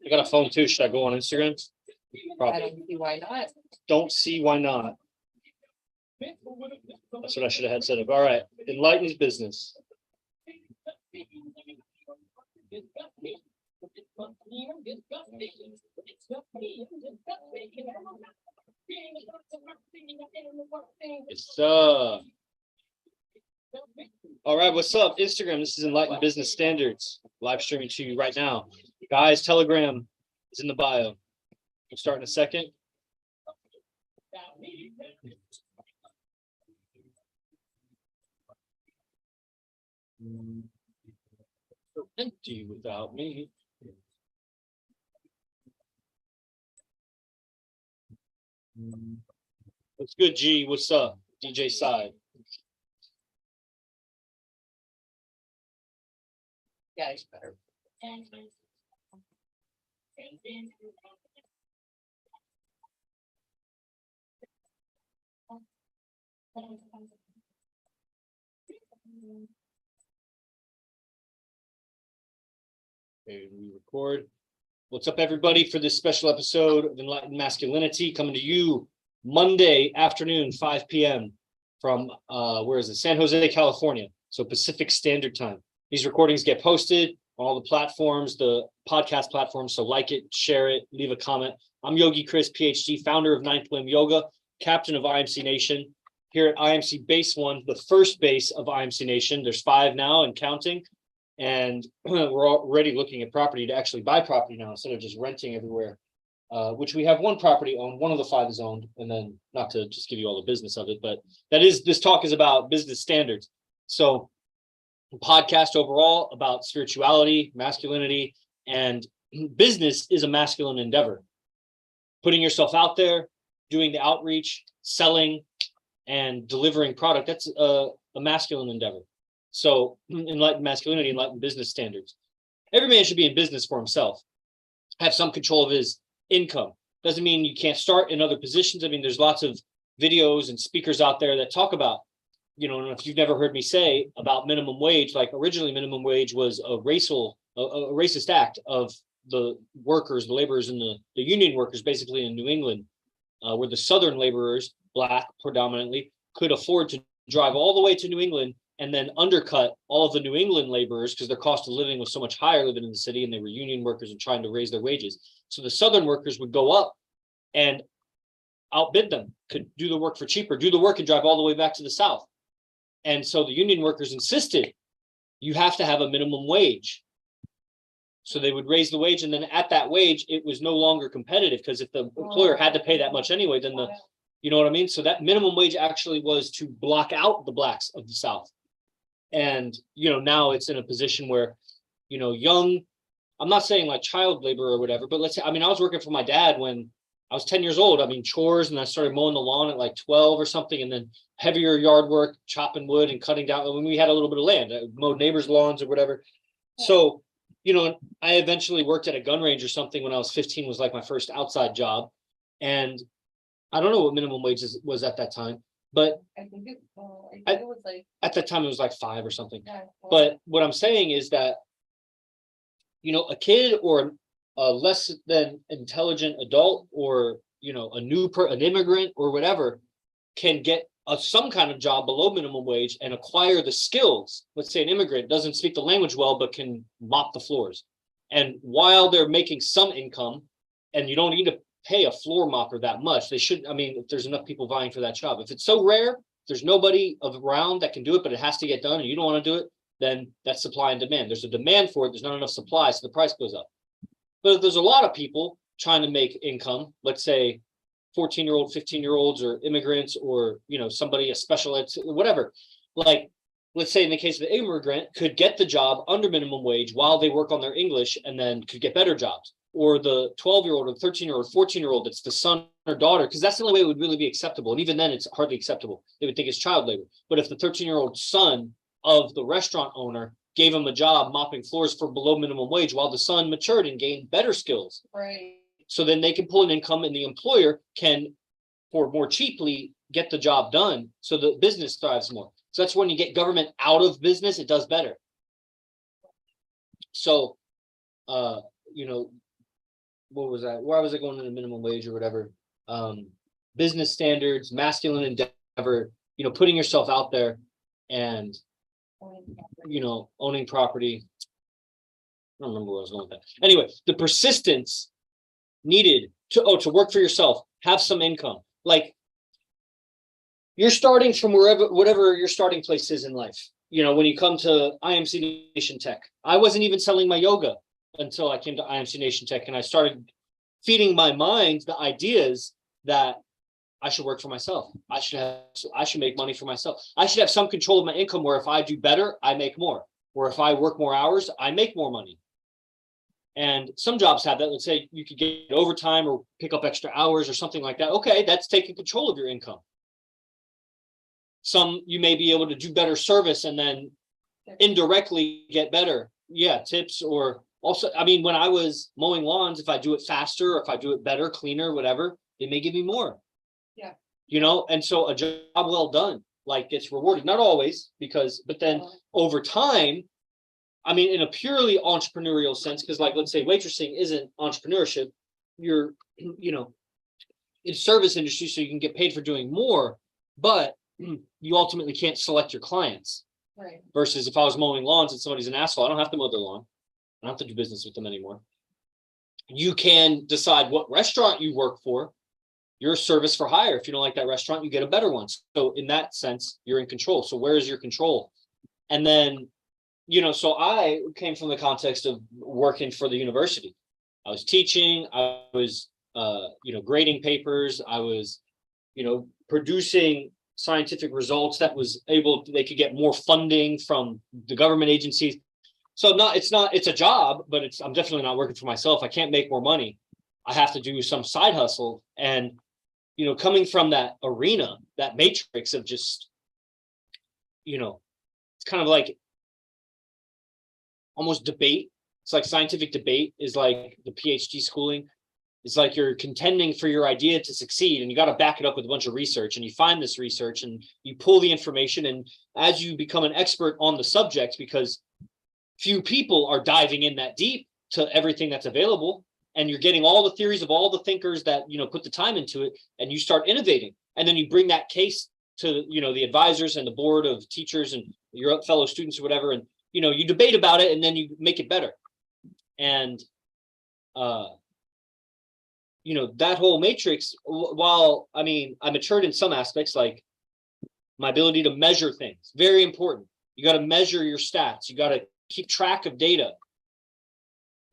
I got a phone too. Should I go on Instagram? I don't see why not. Don't see why not. That's what I should have had set up. All right. Enlightened business. It's all right, what's up? Instagram, this is Enlightened Business Standards. Live streaming to you right now. Guys, Telegram is in the bio. We'll start in a second. So empty without me. What's good, G? What's up? DJ Side. Yeah, it's better. Okay, we record. What's up, everybody, for this special episode of Enlightened Masculinity, coming to you Monday afternoon, 5 p.m. from where is it? San Jose, California. So Pacific Standard Time. These recordings get posted on all the platforms, the podcast platforms. So like it, share it, leave a comment. I'm Yogi Chris, PhD, founder of Ninth Limb Yoga, captain of IMC Nation. Here at IMC Base 1, the first base of IMC Nation. There's 5 now and counting. And we're already looking at property to actually buy property now instead of just renting everywhere, which we have 1 property owned. 1 of the 5 is owned. And then not to just give you all the business of it, but this talk is about business standards. So podcast overall about spirituality, masculinity, and business is a masculine endeavor. Putting yourself out there, doing the outreach, selling, and delivering product, that's a masculine endeavor. So enlightened masculinity, enlightened business standards. Every man should be in business for himself, have some control of his income. Doesn't mean you can't start in other positions. I mean, there's lots of videos and speakers out there that talk about, you know, if you've never heard me say about minimum wage, like originally minimum wage was a racist act of the workers, the laborers, and the union workers, basically in New England, where the Southern laborers, Black predominantly, could afford to drive all the way to New England and then undercut all of the New England laborers because their cost of living was so much higher living in the city, and they were union workers and trying to raise their wages. So the Southern workers would go up and outbid them, could do the work for cheaper, do the work and drive all the way back to the South. And so the union workers insisted you have to have a minimum wage. So they would raise the wage, and then at that wage, it was no longer competitive because if the employer had to pay that much anyway, then you know what I mean? So that minimum wage actually was to block out the Blacks of the South. And, you know, now it's in a position where, you know, young, I'm not saying like child labor or whatever, but let's say, I mean, I was working for my dad when I was 10 years old. I mean, chores, and I started mowing the lawn at like 12 or something, and then heavier yard work, chopping wood and cutting down when we had a little bit of land. I mowed neighbors' lawns or whatever. So, you know, I eventually worked at a gun range or something when I was 15, was like my first outside job. And I don't know what minimum wage was at that time, but I think it was like, at that time it was like 5 or something. yeah, But what I'm saying is that, you know, a kid or a less than intelligent adult, or, you know, an immigrant or whatever, can get some kind of job below minimum wage and acquire the skills. Let's say an immigrant doesn't speak the language well, but can mop the floors. And while they're making some income, and you don't need to pay a floor mopper that much, they should, I mean, if there's enough people vying for that job. If it's so rare, there's nobody around that can do it, but it has to get done and you don't want to do it, then that's supply and demand. There's a demand for it, there's not enough supply, so the price goes up. But if there's a lot of people trying to make income, let's say 14-year-old, 15-year-olds, or immigrants, or, you know, somebody, a special ed, whatever, like, let's say in the case of the immigrant, could get the job under minimum wage while they work on their English, and then could get better jobs. Or the 12-year-old or 13-year-old, 14-year-old, that's the son or daughter, because that's the only way it would really be acceptable. And even then, it's hardly acceptable. They would think it's child labor. But if the 13-year-old son of the restaurant owner gave him a job mopping floors for below minimum wage while the son matured and gained better skills, right. So then they can pull an income, and the employer can, for more cheaply, get the job done, so the business thrives more. So that's when you get government out of business, it does better. So, you know, what was that? Why was I going to the minimum wage or whatever? Business standards, masculine endeavor, putting yourself out there and, owning property. I don't remember where I was going with that. Anyway, the persistence needed to work for yourself, have some income. Like, you're starting from whatever your starting place is in life. When you come to IMC Nation Tech, I wasn't even selling my yoga until I came to IMC Nation Tech, and I started feeding my mind the ideas that I should work for myself. I should make money for myself. I should have some control of my income, where if I do better, I make more. Or if I work more hours, I make more money. And some jobs have that. Let's say you could get overtime or pick up extra hours or something like that. Okay, that's taking control of your income. Some, you may be able to do better service and then indirectly get better. Yeah, tips. Or also, I mean, when I was mowing lawns, if I do it faster, or if I do it better, cleaner, whatever, they may give me more. Yeah. And so a job well done, like, gets rewarded. Not always, but then over time, I mean, in a purely entrepreneurial sense, because, like, let's say waitressing isn't entrepreneurship. You're, in service industry, so you can get paid for doing more, but you ultimately can't select your clients. Right. Versus if I was mowing lawns and somebody's an asshole, I don't have to mow their lawn. I don't have to do business with them anymore. You can decide what restaurant you work for. You're a service for hire. If you don't like that restaurant, you get a better one. So in that sense, you're in control. So where is your control? And then, so I came from the context of working for the university. I was teaching, I was, grading papers. I was, producing scientific results they could get more funding from the government agencies. So it's a job, but I'm definitely not working for myself. I can't make more money. I have to do some side hustle. And, coming from that arena, that matrix of just, it's kind of like almost debate. It's like scientific debate is like the PhD schooling. It's like you're contending for your idea to succeed, and you got to back it up with a bunch of research, and you find this research and you pull the information. And as you become an expert on the subject, because few people are diving in that deep to everything that's available, and you're getting all the theories of all the thinkers that, put the time into it, and you start innovating. And then you bring that case to, the advisors and the board of teachers and your fellow students or whatever. And, you debate about it, and then you make it better. And, that whole matrix, while, I mean, I matured in some aspects, like my ability to measure things, very important. You got to measure your stats. You got to keep track of data,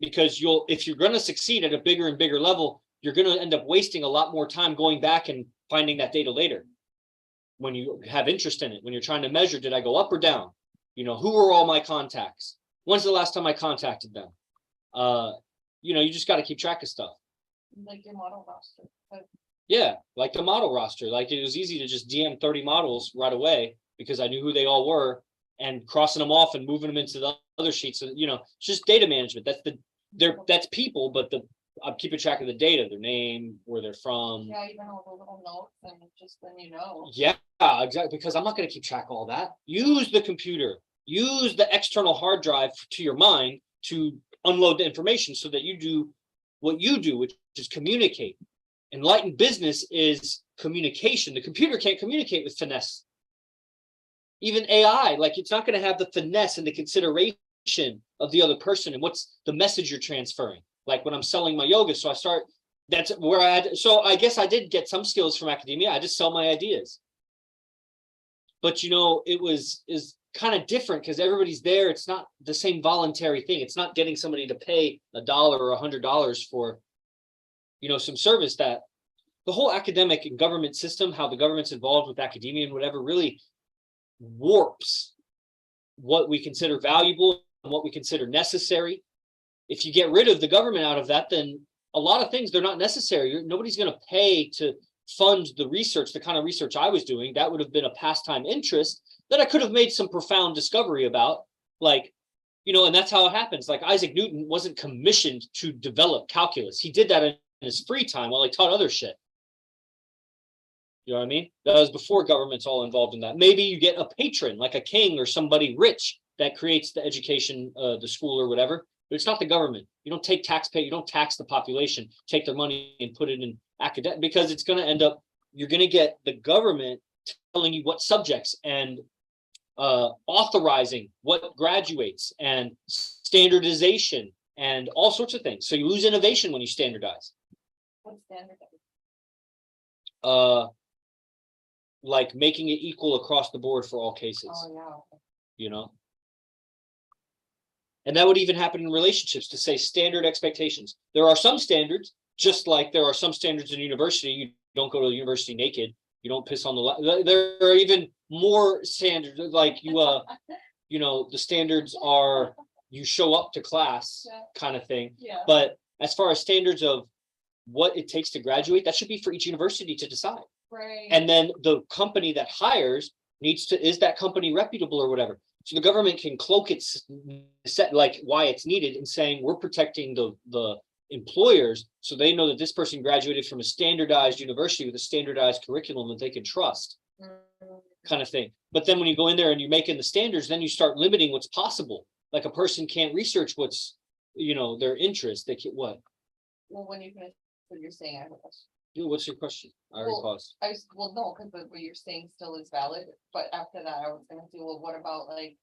because if you're going to succeed at a bigger and bigger level, you're going to end up wasting a lot more time going back and finding that data later. When you have interest in it, when you're trying to measure, did I go up or down? Who are all my contacts? When's the last time I contacted them? You just got to keep track of stuff. Like your model roster. Yeah, like the model roster. Like, it was easy to just DM 30 models right away because I knew who they all were, and crossing them off and moving them into the other sheets. So, it's just data management. That's people, but I'm keeping track of the data, their name, where they're from. Yeah, even all the little notes, and just then Yeah, exactly. Because I'm not going to keep track of all that. Use the computer. Use the external hard drive to your mind to unload the information, so that you do what you do, which is communicate. Enlightened business is communication. The computer can't communicate with finesse. Even AI, like, it's not going to have the finesse and the consideration of the other person and what's the message you're transferring. Like when I'm selling my yoga, that's where I guess I did get some skills from academia. I just sell my ideas. But is kind of different because everybody's there. It's not the same voluntary thing. It's not getting somebody to pay $1 or $100 for, some service. That the whole academic and government system, how the government's involved with academia and whatever, really warps what we consider valuable and what we consider necessary. If you get rid of the government out of that, then a lot of things, they're not necessary. Nobody's going to pay to fund the research, the kind of research I was doing. That would have been a pastime interest that I could have made some profound discovery about, like, and that's how it happens. Like, Isaac Newton wasn't commissioned to develop calculus. He did that in his free time while he taught other shit. You know what I mean? That was before government's all involved in that. Maybe you get a patron, like a king or somebody rich, that creates the education, the school or whatever. but it's not the government. You don't take taxpayer, you don't tax the population, take their money and put it in academic, because it's going to end up, you're going to get the government telling you what subjects and authorizing what graduates and standardization and all sorts of things. So you lose innovation when you standardize. What's standard? Like making it equal across the board for all cases, Oh, yeah. you know? And that would even happen in relationships, to say standard expectations. There are some standards, just like there are some standards in university. You don't go to the university naked. You don't piss on the, there are even more standards, like you know, the standards are you show up to class kind of thing. Yeah. But as far as standards of what it takes to graduate, that should be for each university to decide. Right. And then the company that hires needs to, is that company reputable or whatever? So the government can cloak its set, like why it's needed, in saying we're protecting the employers, so they know that this person graduated from a standardized university with a standardized curriculum that they can trust, kind of thing. But then when you go in there and you're making the standards, then you start limiting what's possible. Like a person can't research what's, you know, their interest. They can't, what? Well, when you finish what you're saying, I have a question. Dude, what's your question? I already paused. Well, no, because what you're saying still is valid, but after that, I was gonna say, well, what about like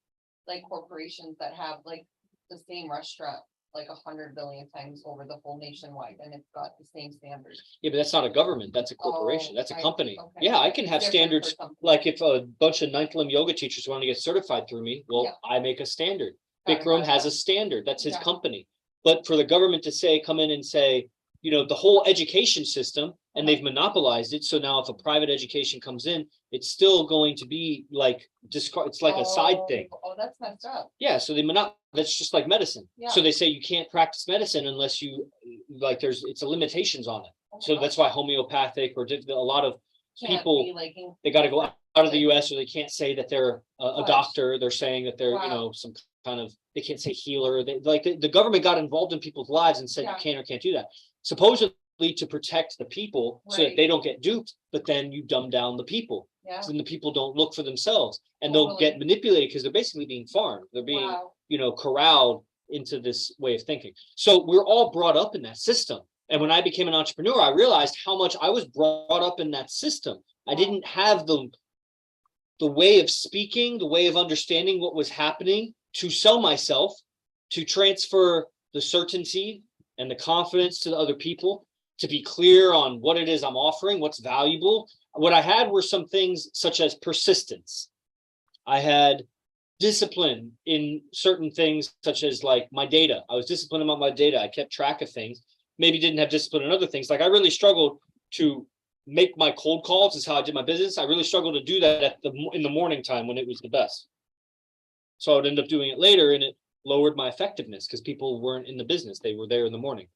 corporations that have like the same restaurant, like 100 billion times over the whole nationwide, and it's got the same standards? Yeah, but that's not a government. That's a corporation. Oh, That's a I see. company. Okay. Yeah, I can have Different for standards. something. Like if a bunch of ninth limb yoga teachers want to get certified through me, well, Yeah. I make a standard. Got it, Bikram got it, has got a standard. That's his Yeah. company. But for the government to say, come in and say, you know, the whole education system, and they've monopolized it. So now if a private education comes in, it's still going to be like discard. It's like a side thing. Oh, that's messed up. Yeah. So that's just like medicine. Yeah. So they say you can't practice medicine unless you, like, it's a limitations on it. Oh my So God. that's why homeopathic or a lot of Can't people, be, like, they got to go out of the US, or they can't say that they're a Right. doctor. They're saying that they're, you Wow. know, some kind of, they can't say healer. They like the government got involved in people's lives and said Yeah. you can or can't do that. Supposedly to protect the people so that Right. they don't get duped, but then you dumb down the people. Yeah. So then the people don't look for themselves, and they'll Totally. get manipulated because they're basically being farmed. They're being, Wow. you know, corralled into this way of thinking. So we're all brought up in that system. And when I became an entrepreneur, I realized how much I was brought up in that system. I Wow. didn't have the way of speaking, the way of understanding what was happening to sell myself, to transfer the certainty and the confidence to the other people, to be clear on what it is I'm offering, what's valuable. What I had were some things such as persistence. I had discipline in certain things, such as like my data. I was disciplined about my data. I kept track of things. Maybe didn't have discipline in other things. Like I really struggled to make my cold calls, is how I did my business. I really struggled to do that in the morning time when it was the best. So I would end up doing it later, and it lowered my effectiveness because people weren't in the business. They were there in the morning.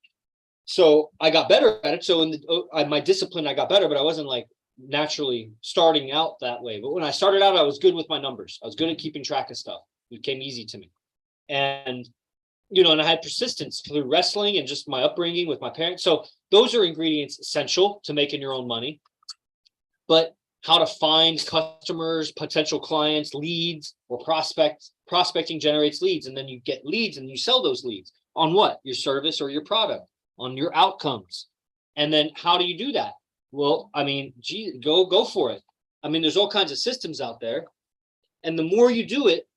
So I got better at it. So in my discipline, I got better, but I wasn't like naturally starting out that way. But when I started out, I was good with my numbers. I was good at keeping track of stuff. It came easy to me. And, you know, and I had persistence through wrestling and just my upbringing with my parents. So those are ingredients essential to making your own money. But how to find customers, potential clients, leads, or prospecting generates leads. And then you get leads and you sell those leads on what? Your service or your product, on your outcomes. And then how do you do that? Well, I mean, gee, go for it. I mean, there's all kinds of systems out there. And the more you do it,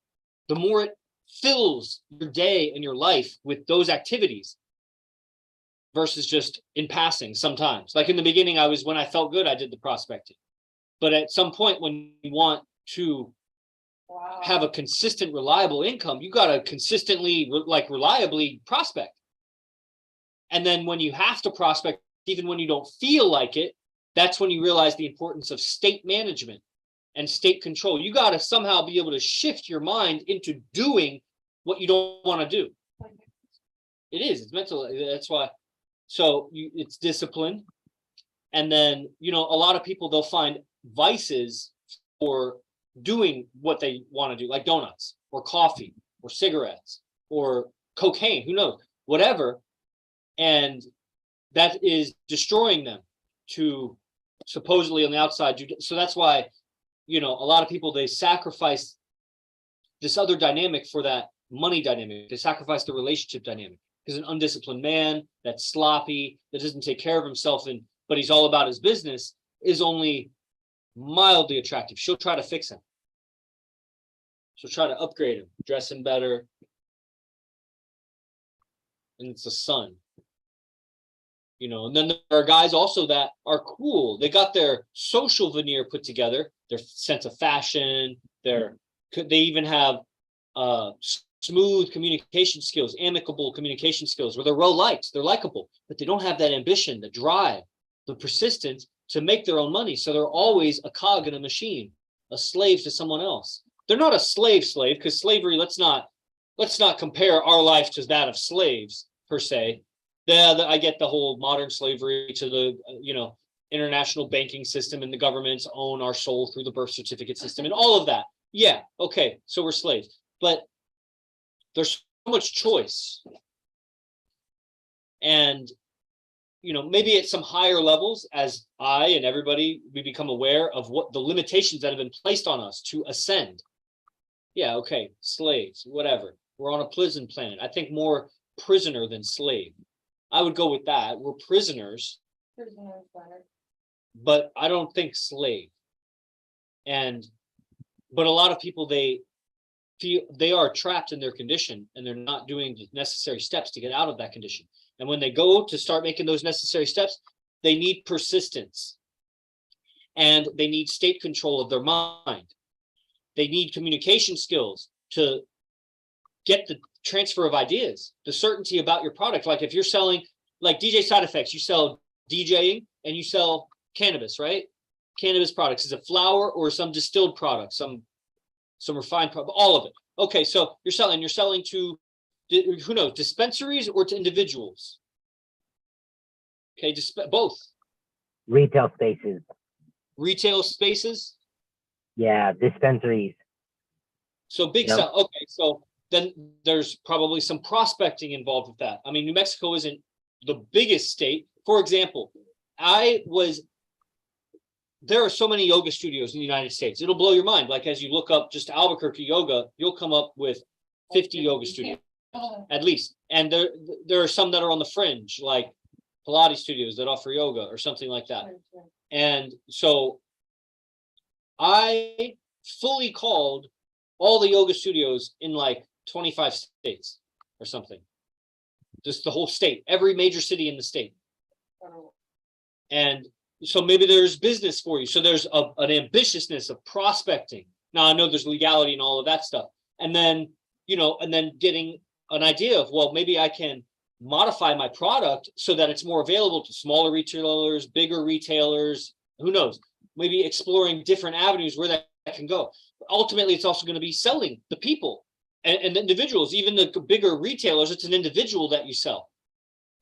the more it fills your day and your life with those activities versus just in passing sometimes. Like in the beginning, when I felt good, I did the prospecting. But at some point when you want to have a consistent, reliable income, you got to consistently, reliably prospect. And then when you have to prospect, even when you don't feel like it, that's when you realize the importance of state management and state control. You got to somehow be able to shift your mind into doing what you don't want to do. It is, it's mental. That's why. So it's discipline. And then, you know, a lot of people, they'll find vices for doing what they want to do, like donuts or coffee or cigarettes or cocaine, who knows, whatever. And that is destroying them to supposedly on the outside. So that's why, you know, a lot of people, they sacrifice this other dynamic for that money dynamic. They sacrifice the relationship dynamic. Because an undisciplined man that's sloppy, that doesn't take care of himself, but he's all about his business, is only mildly attractive. She'll try to fix him. She'll try to upgrade him, dress him better. And it's the sun. And then there are guys also that are cool. They got their social veneer put together, their sense of fashion, they even have smooth communication skills, amicable communication skills, where they're well liked, they're likable, but they don't have that ambition, the drive, the persistence to make their own money. So they're always a cog in a machine, a slave to someone else. They're not a slave, because slavery, let's not compare our life to that of slaves per se. I get the whole modern slavery to the, international banking system, and the governments own our soul through the birth certificate system and all of that. Yeah. Okay. So we're slaves, but there's so much choice. And, maybe at some higher levels, as I and everybody, we become aware of what the limitations that have been placed on us to ascend. Yeah. Okay. Slaves, whatever. We're on a prison planet. I think more prisoner than slave. I would go with that. We're prisoners, but I don't think slave. But a lot of people, they feel they are trapped in their condition, and they're not doing the necessary steps to get out of that condition. And when they go to start making those necessary steps, they need persistence, and they need state control of their mind. They need communication skills to get the transfer of ideas, the certainty about your product. Like if you're selling, like DJ Side Effects, you sell DJing and you sell cannabis, right? Cannabis products. Is it flower or some distilled product, some refined product, all of it? Okay, so you're selling to, who knows, dispensaries or to individuals? Okay, both. Retail spaces. Retail spaces? Yeah, dispensaries. So big sell. Okay, so then there's probably some prospecting involved with that. I mean, New Mexico isn't the biggest state. For example, there are so many yoga studios in the United States. It'll blow your mind. Like as you look up just Albuquerque yoga, you'll come up with 50 yoga studios at least. And there are some that are on the fringe, like Pilates studios that offer yoga or something like that. And so I fully called all the yoga studios in like 25 states or something. Just the whole state, every major city in the state. And so maybe there's business for you. So there's an ambitiousness of prospecting. Now I know there's legality and all of that stuff. And then, and then getting an idea of, well, maybe I can modify my product so that it's more available to smaller retailers, bigger retailers, who knows, maybe exploring different avenues where that can go. Ultimately, it's also going to be selling the people and individuals, even the bigger retailers. It's an individual that you sell.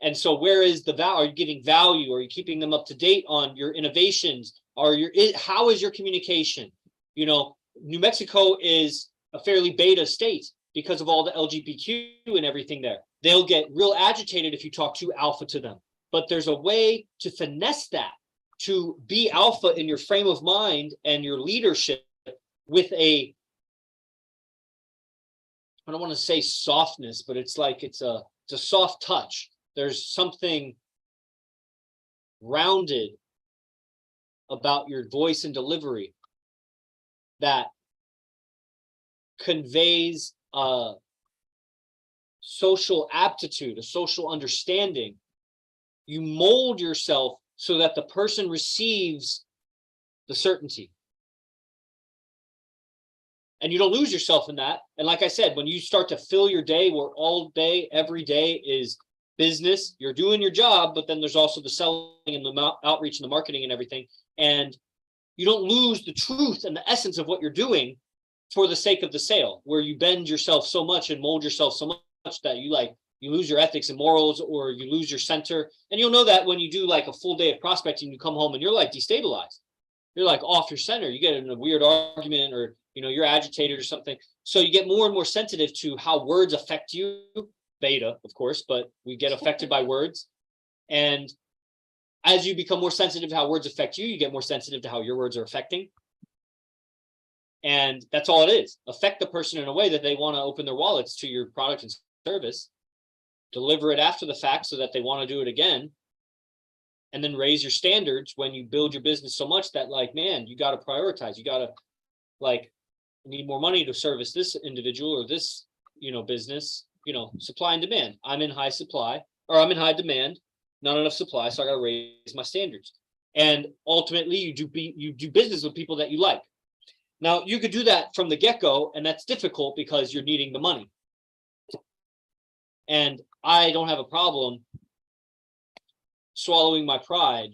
And so where is the value? Are you getting value? Are you keeping them up to date on your innovations? How is your communication? New Mexico is a fairly beta state because of all the LGBTQ and everything there. They'll get real agitated if you talk too alpha to them. But there's a way to finesse that, to be alpha in your frame of mind and your leadership with I don't want to say softness, but it's a soft touch. There's something rounded about your voice and delivery that conveys a social aptitude, a social understanding. You mold yourself so that the person receives the certainty. And you don't lose yourself in that. And like I said, when you start to fill your day where all day, every day is business, you're doing your job, but then there's also the selling and the outreach and the marketing and everything. And you don't lose the truth and the essence of what you're doing for the sake of the sale, where you bend yourself so much and mold yourself so much that you lose your ethics and morals, or you lose your center. And you'll know that when you do like a full day of prospecting, you come home and you're like destabilized. You're like off your center. You get in a weird argument, or you're agitated or something. So you get more and more sensitive to how words affect you. Beta, of course, but we get affected by words. And as you become more sensitive to how words affect you, you get more sensitive to how your words are affecting. And that's all it is. Affect the person in a way that they want to open their wallets to your product and service, deliver it after the fact so that they want to do it again, and then raise your standards when you build your business so much that, like, man, you got to prioritize. You got to, like, need more money to service this individual or this, business, supply and demand. I'm in high supply, or I'm in high demand, not enough supply, so I got to raise my standards. And ultimately, you do business with people that you like. Now, you could do that from the get-go, and that's difficult because you're needing the money. And I don't have a problem swallowing my pride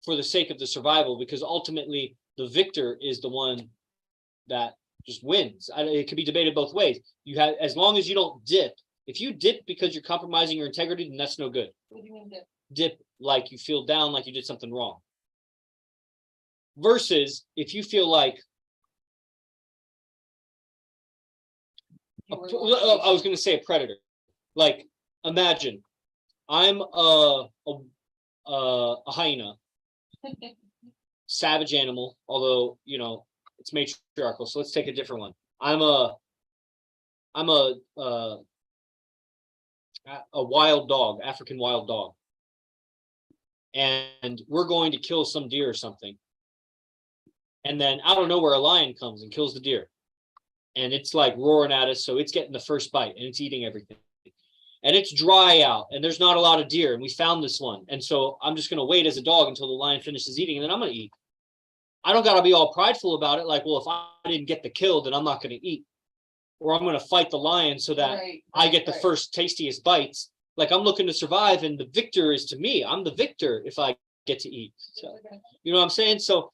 for the sake of the survival, because ultimately the victor is the one that just wins. It can be debated both ways. You have, as long as you don't dip. If you dip because you're compromising your integrity, then that's no good. What do you mean dip? Dip like you feel down, like you did something wrong. Versus if you feel like, I was going to say a predator. Like, imagine I'm a hyena, savage animal, although, it's matriarchal. So let's take a different one. I'm a wild dog, African wild dog. And we're going to kill some deer or something. And then out of nowhere, a lion comes and kills the deer. And it's like roaring at us. So it's getting the first bite and it's eating everything. And it's dry out and there's not a lot of deer. And we found this one. And so I'm just going to wait as a dog until the lion finishes eating, and then I'm going to eat. I don't got to be all prideful about it. Like, well, if I didn't get the kill, then I'm not going to eat. Or I'm going to fight the lion so that I get the first tastiest bites. Like, I'm looking to survive, and the victor is to me. I'm the victor if I get to eat. So, you know what I'm saying? So,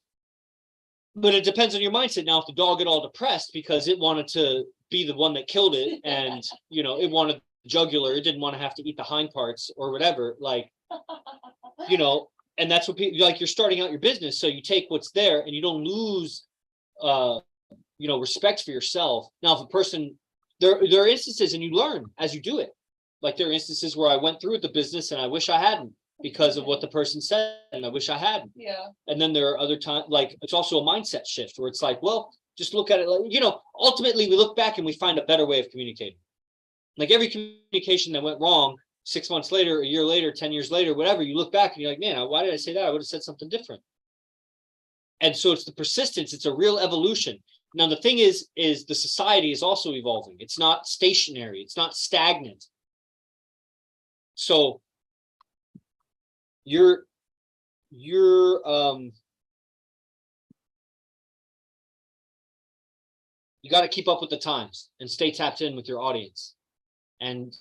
but it depends on your mindset. Now, if the dog get all depressed because it wanted to be the one that killed it, and, it wanted the jugular, it didn't want to have to eat the hind parts or whatever, like, and that's what people, like, you're starting out your business. So you take what's there and you don't lose, respect for yourself. Now, if a person, there are instances, and you learn as you do it. Like, there are instances where I went through with the business and I wish I hadn't, because of what the person said, and I wish I hadn't. Yeah. And then there are other times, like, it's also a mindset shift where it's like, well, just look at it like, ultimately we look back and we find a better way of communicating. Like, every communication that went wrong 6 months later, a year later, 10 years later, whatever, you look back and you're like, man, why did I say that? I would have said something different. And so it's the persistence. It's a real evolution. Now, the thing is the society is also evolving. It's not stationary. It's not stagnant. So you got to keep up with the times and stay tapped in with your audience, and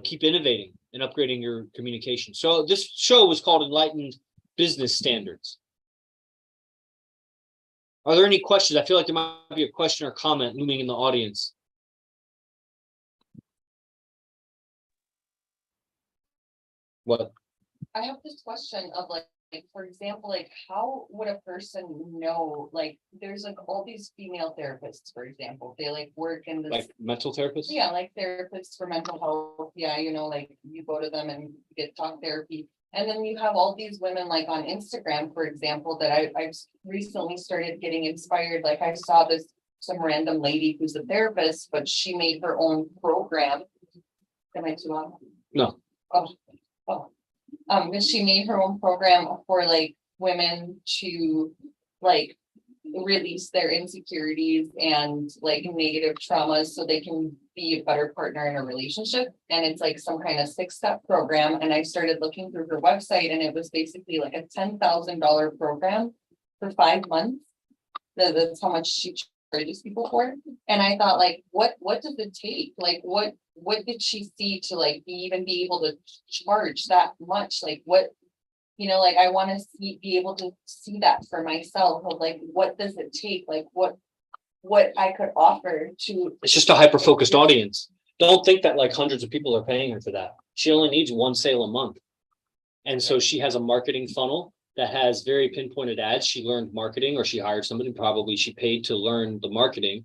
keep innovating and upgrading your communication. So this show was called Enlightened Business Standards. Are there any questions? I feel like there might be a question or comment looming in the audience. What? I have this question of like, for example, like, how would a person know, like, there's like all these female therapists, for example, they like work in this, like mental therapists? Yeah, like therapists for mental health. Yeah, like you go to them and get talk therapy. And then you have all these women like on Instagram, for example, that I've recently started getting inspired. Like, I saw some random lady who's a therapist, but she made her own program. Am I too long? No. She made her own program for like women to like release their insecurities and like negative traumas so they can be a better partner in a relationship. And it's like some kind of 6-step program. And I started looking through her website, and it was basically like a $10,000 program for 5 months. That's how much she charges people for. And I thought, like, what does it take? Like, what did she see to like even be able to charge that much? Like, what, like, I want to be able to see that for myself of like, what does it take? Like, what I could offer to. It's just a hyper-focused audience. Don't think that like hundreds of people are paying her for that. She only needs one sale a month. And so she has a marketing funnel that has very pinpointed ads. She learned marketing, or she hired somebody, probably she paid to learn the marketing,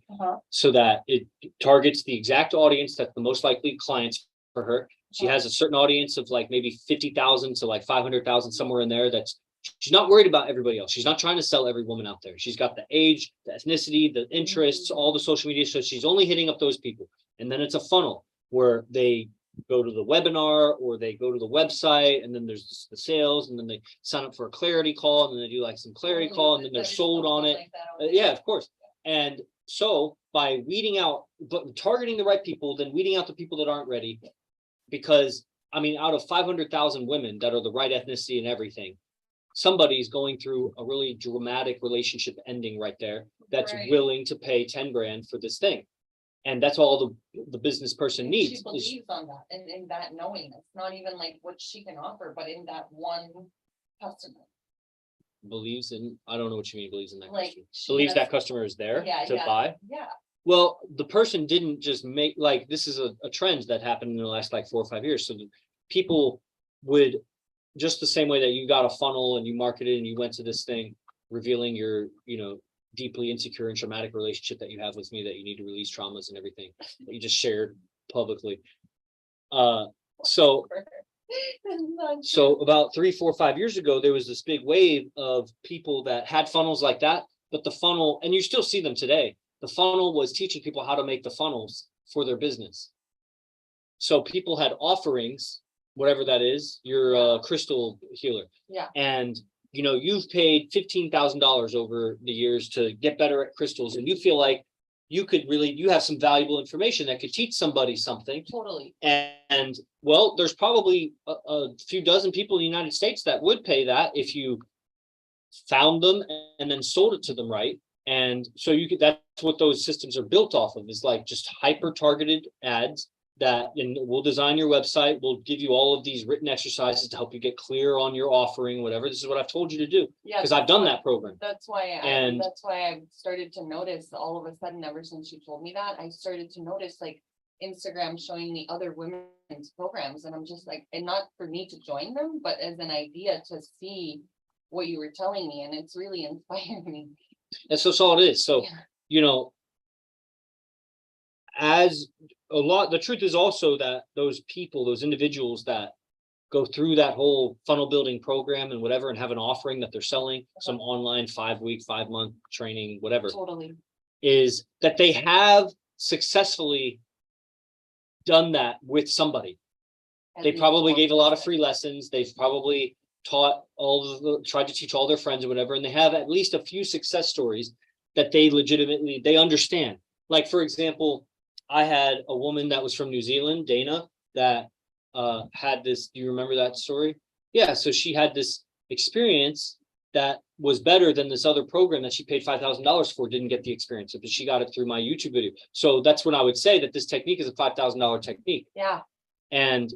so that it targets the exact audience that's the most likely clients for her. She has a certain audience of like maybe 50,000 to like 500,000, somewhere in there, that's She's not worried about everybody else. She's not trying to sell every woman out there. She's got the age, the ethnicity, the interests, all the social media. So she's only hitting up those people. And then it's a funnel where they go to the webinar or they go to the website, and then there's the sales, and then they sign up for a clarity call, and then they do like some clarity call, and then they're sold on it. Yeah, of course. And so by weeding out, but targeting the right people, then weeding out the people that aren't ready, because I mean, out of 500,000 women that are the right ethnicity and everything, somebody's going through a really dramatic relationship ending right there that's willing to pay 10 grand for this thing. And that's all the business person needs. She believes on that, and in that knowing, it's not even like what she can offer, but in that one customer. Believes in, I don't know what you mean, believes in that Like, customer. Believes that customer is there to buy. Yeah. Well, the person didn't just make, like, this is a trend that happened in the last like 4 or 5 years. So people would, just the same way that you got a funnel and you marketed and you went to this thing revealing your, deeply insecure and traumatic relationship that you have with me, that you need to release traumas and everything that you just shared publicly. So about 3, 4, 5 years ago, there was this big wave of people that had funnels like that, but the funnel, and you still see them today, the funnel was teaching people how to make the funnels for their business. So people had offerings, whatever that is, you're a crystal healer. Yeah. And you've paid $15,000 over the years to get better at crystals, and you feel like you have some valuable information that could teach somebody something. Totally. And well, there's probably a few dozen people in the United States that would pay that if you found them and then sold it to them, right? And so that's what those systems are built off of, is like just hyper targeted ads and we'll design your website. We'll give you all of these written exercises to help you get clear on your offering, whatever. This is what I've told you to do. Yeah, because I've done that program. That's why I started to notice all of a sudden, ever since you told me that, I started to notice like Instagram showing me other women's programs, and I'm just like, and not for me to join them, but as an idea to see what you were telling me, and it's really inspiring me. That's all it is. So, as the truth is also that those people, those individuals that go through that whole funnel building program and whatever, and have an offering that they're selling, some online 5-week, 5-month training, whatever, totally, is that they have successfully done that with somebody. They probably gave a lot of free lessons. They've probably tried to teach all their friends or whatever, and they have at least a few success stories that they understand. Like, for example, I had a woman that was from New Zealand, Dana, that had this. Do you remember that story? Yeah. So she had this experience that was better than this other program that she paid $5,000 for, didn't get the experience, but she got it through my YouTube video. So that's when I would say that this technique is a $5,000 technique. Yeah. And,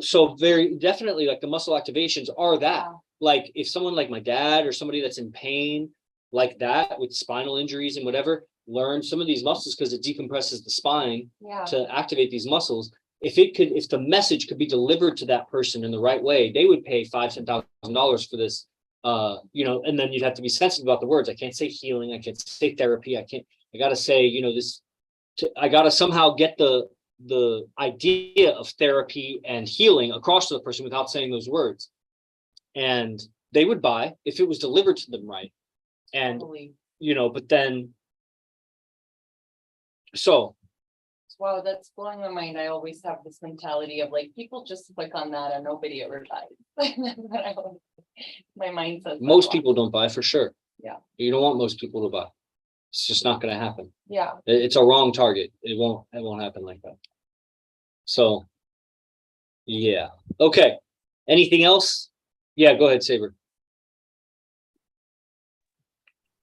so very definitely, like, the muscle activations are that. Yeah. Like, if someone like my dad or somebody that's in pain like that with spinal injuries and whatever, learn some of these muscles, because it decompresses the spine to activate these muscles. If the message could be delivered to that person in the right way, they would pay $5,000-$10,000 for this. And then you'd have to be sensitive about the words. I can't say healing. I can't say therapy. I got to say, I got to somehow get the idea of therapy and healing across to the person without saying those words. And they would buy if it was delivered to them right. And, but then, so. Wow, that's blowing my mind. I always have this mentality of like, people just click on that and nobody ever buys. My mind says most people don't buy, for sure. Yeah. You don't want most people to buy. It's just not going to happen. Yeah. It's a wrong target. It won't happen like that. So, yeah. Okay. Anything else? Yeah, go ahead, Saber.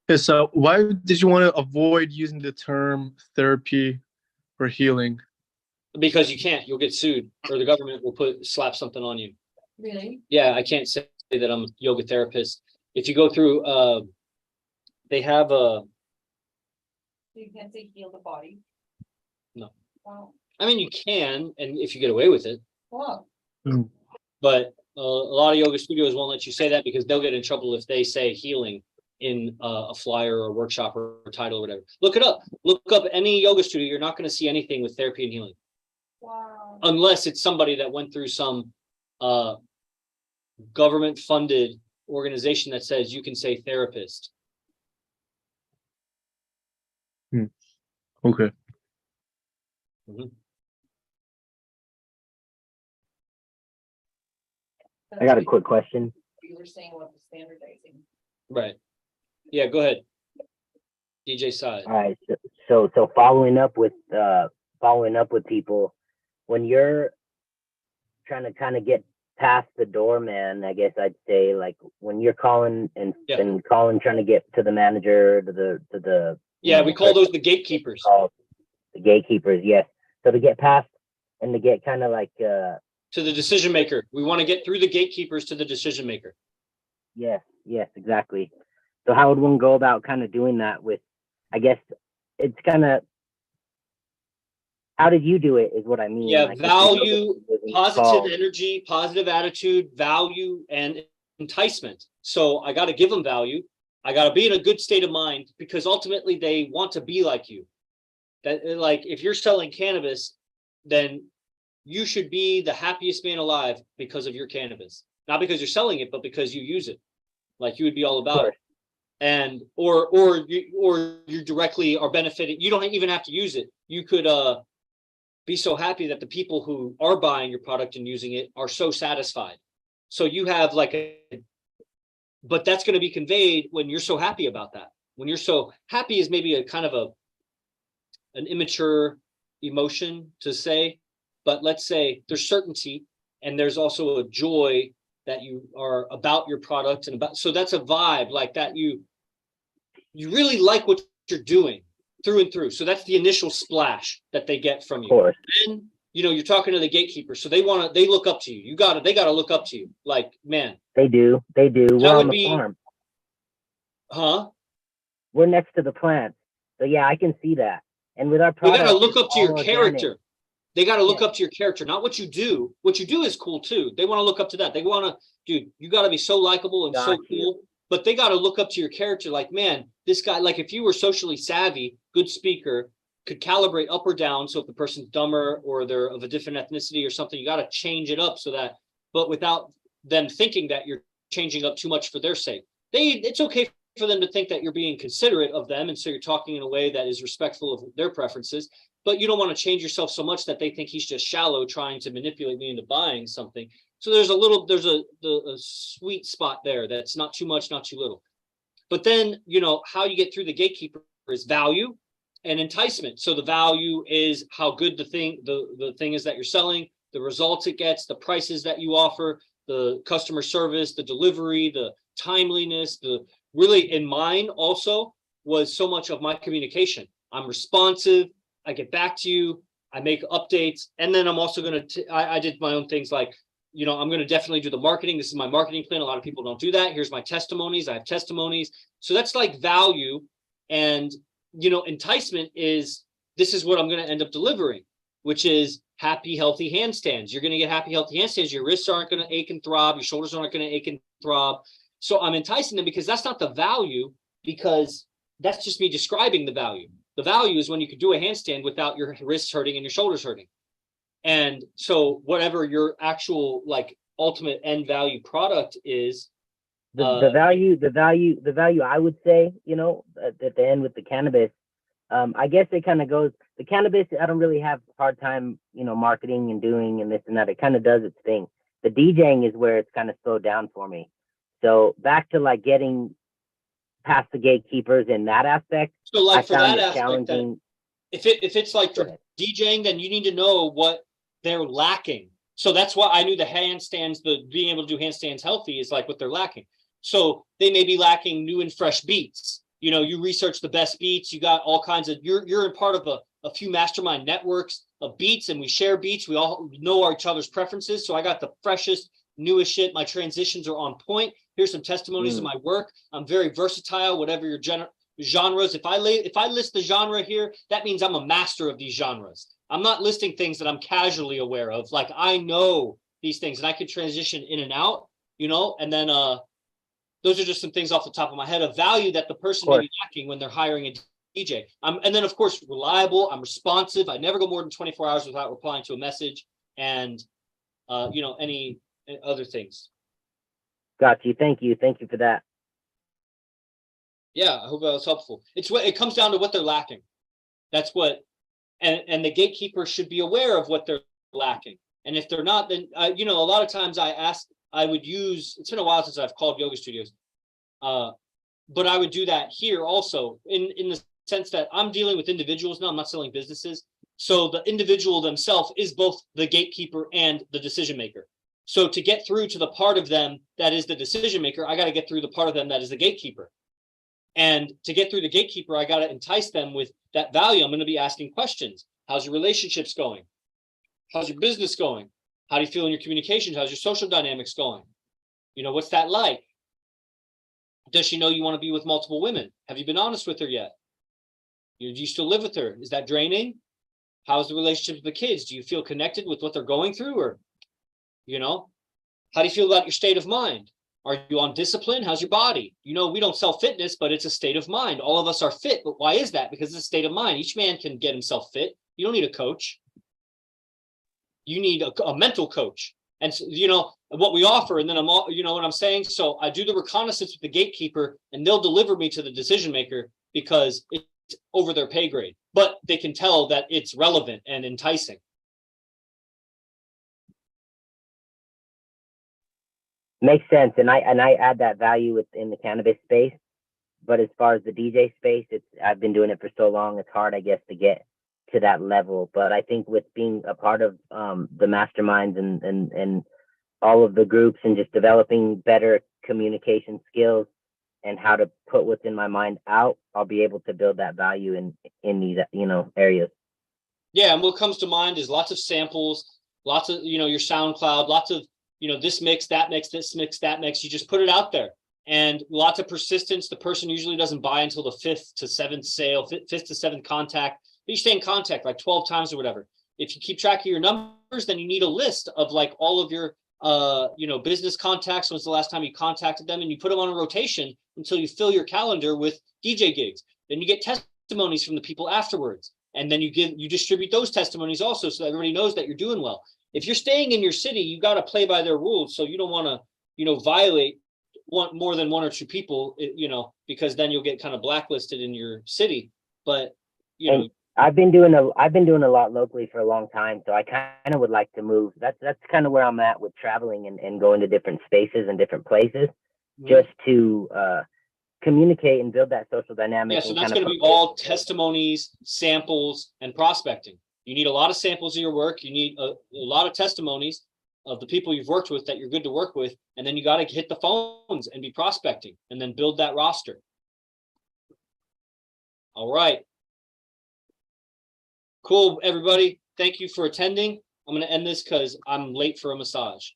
Okay, so why did you want to avoid using the term therapy or healing? Because you can't. You'll get sued, or the government will slap something on you. Really? Yeah, I can't say that I'm a yoga therapist. If you go through, they have a. You can't say heal the body. No. Wow. I mean, you can, and if you get away with it. Wow. Mm. But a lot of yoga studios won't let you say that, because they'll get in trouble if they say healing in a flyer or a workshop or a title or whatever. Look it up. Look up any yoga studio. You're not going to see anything with therapy and healing. Wow. Unless it's somebody that went through some government funded organization that says you can say therapist. Okay. I got a quick question. You were saying about the standardizing. Right. Yeah, go ahead. DJ Side. All right. So following up with people, when you're trying to kind of get past the doorman, I guess I'd say, like when you're calling and trying to get to the manager, to the Yeah, we call those the gatekeepers. The gatekeepers, yes. So to get past and to get kind of like to the decision maker. We want to get through the gatekeepers to the decision maker. Yes, exactly. So how would one go about kind of doing that with, I guess it's kind of, how did you do it is what I mean. Yeah, like value, positive energy, positive attitude, value, and enticement. So I got to give them value. I got to be in a good state of mind because ultimately they want to be like you. That, like, if you're selling cannabis, then you should be the happiest man alive because of your cannabis. Not because you're selling it, but because you use it. Like, you would be all about it. And or you directly are benefiting. You don't even have to use it. You could be so happy that the people who are buying your product and using it are so satisfied. So you have like but that's going to be conveyed when you're so happy about that. When you're so happy is maybe a kind of an immature emotion to say, but let's say there's certainty and there's also a joy that you are about your product and about, so that's a vibe like that. You really like what you're doing through and through. So that's the initial splash that they get from you. Then, you're talking to the gatekeeper. So they look up to you. They got to look up to you. Like, man. They do. We're on the farm. Huh? We're next to the plants. So yeah, I can see that. And with our product, they got to look up to your character. Organic. They got to look up to your character, not what you do. What you do is cool too. They want to look up to that. They want to, dude, you got to be so likable and so cool. But they got to look up to your character. Like, man, this guy, like if you were socially savvy, good speaker, could calibrate up or down. So if the person's dumber or they're of a different ethnicity or something, you got to change it up so that, but without them thinking that you're changing up too much for their sake. It's okay for them to think that you're being considerate of them. And so you're talking in a way that is respectful of their preferences, but you don't want to change yourself so much that they think he's just shallow trying to manipulate me into buying something. So there's a sweet spot there. That's not too much, not too little. But then, how you get through the gatekeeper is value and enticement. So the value is how good the thing is that you're selling, the results it gets, the prices that you offer, the customer service, the delivery, the timeliness, really in mine also was so much of my communication. I'm responsive. I get back to you. I make updates. And then I'm also going to, I did my own things like, I'm going to definitely do the marketing. This is my marketing plan. A lot of people don't do that. Here's my testimonies. I have testimonies. So that's like value. And, enticement is, this is what I'm going to end up delivering, which is happy, healthy handstands. You're going to get happy, healthy handstands. Your wrists aren't going to ache and throb. Your shoulders aren't going to ache and throb. So I'm enticing them because that's not the value, because that's just me describing the value. The value is when you can do a handstand without your wrists hurting and your shoulders hurting. And so whatever your actual like ultimate end value product is, the value I would say, at the end with the cannabis, I guess it kind of goes, the cannabis, I don't really have a hard time, marketing and doing and this and that. It kind of does its thing. The DJing is where it's kind of slowed down for me. So back to like getting past the gatekeepers in that aspect. So like I for that aspect, challenging. If it's like for DJing, then you need to know what they're lacking. So that's why I knew the handstands, the being able to do handstands healthy is like what they're lacking. So they may be lacking new and fresh beats. You research the best beats. You got all kinds of, you're in part of a few mastermind networks of beats, and we share beats. We all know each other's preferences. So I got the freshest, newest shit. My transitions are on point. Here's some testimonies of my work. I'm very versatile, whatever your genres. If I list the genre here, that means I'm a master of these genres. I'm not listing things that I'm casually aware of. Like, I know these things and I can transition in and out, and then those are just some things off the top of my head of value that the person may be lacking when they're hiring a DJ. And then of course, reliable. I'm responsive. I never go more than 24 hours without replying to a message, and any other things. Got you. Thank you. Thank you for that. Yeah, I hope that was helpful. It's what it comes down to what they're lacking. That's what, and the gatekeeper should be aware of what they're lacking. And if they're not, then you know, a lot of times I would use. It's been a while since I've called yoga studios, but I would do that here also in the sense that I'm dealing with individuals now. I'm not selling businesses, so the individual themselves is both the gatekeeper and the decision maker. So to get through to the part of them that is the decision maker, I got to get through the part of them that is the gatekeeper. And to get through the gatekeeper, I got to entice them with that value. I'm going to be asking questions. How's your relationships going? How's your business going? How do you feel in your communications? How's your social dynamics going? You know, what's that like? Does she know you want to be with multiple women? Have you been honest with her yet? Do you still live with her? Is that draining? How's the relationship with the kids? Do you feel connected with what they're going through? Or, you know, how do you feel about your state of mind? Are you on discipline? How's your body? You know, we don't sell fitness, but it's a state of mind. All of us are fit, but why is that? Because it's a state of mind. Each man can get himself fit. You don't need a coach. You need a mental coach. And so, you know, what we offer, and then I'm all, you know what I'm saying? So I do the reconnaissance with the gatekeeper, and they'll deliver me to the decision maker because it's over their pay grade, but they can tell that it's relevant and enticing. Makes sense, and I add that value within the cannabis space. But as far as the DJ space, I've been doing it for so long. It's hard, I guess, to get to that level. But I think with being a part of the masterminds and all of the groups and just developing better communication skills and how to put what's in my mind out, I'll be able to build that value in these, you know, areas. Yeah, and what comes to mind is lots of samples, lots of, you know, your SoundCloud, lots of, you know, this mix, that mix, this mix, that mix. You just put it out there, and lots of persistence. The person usually doesn't buy until the fifth to seventh sale, fifth to seventh contact. But you stay in contact like 12 times or whatever. If you keep track of your numbers, then you need a list of like all of your you know, business contacts. When's the last time you contacted them? And you put them on a rotation until you fill your calendar with DJ gigs. Then you get testimonies from the people afterwards, and then you distribute those testimonies also, so that everybody knows that you're doing well. If you're staying in your city, you got to play by their rules. So you don't want to, you know, violate more than one or two people, you know, because then you'll get kind of blacklisted in your city. But you know, I've been doing a lot locally for a long time, so I kind of would like to move. That's kind of where I'm at with traveling and going to different spaces and different places, just to communicate and build that social dynamic. Yeah, so that's going to be all testimonies, samples, and prospecting. You need a lot of samples of your work. You need a lot of testimonies of the people you've worked with that you're good to work with, and then you got to hit the phones and be prospecting, and then build that roster. All right. Cool, everybody. Thank you for attending. I'm going to end this because I'm late for a massage.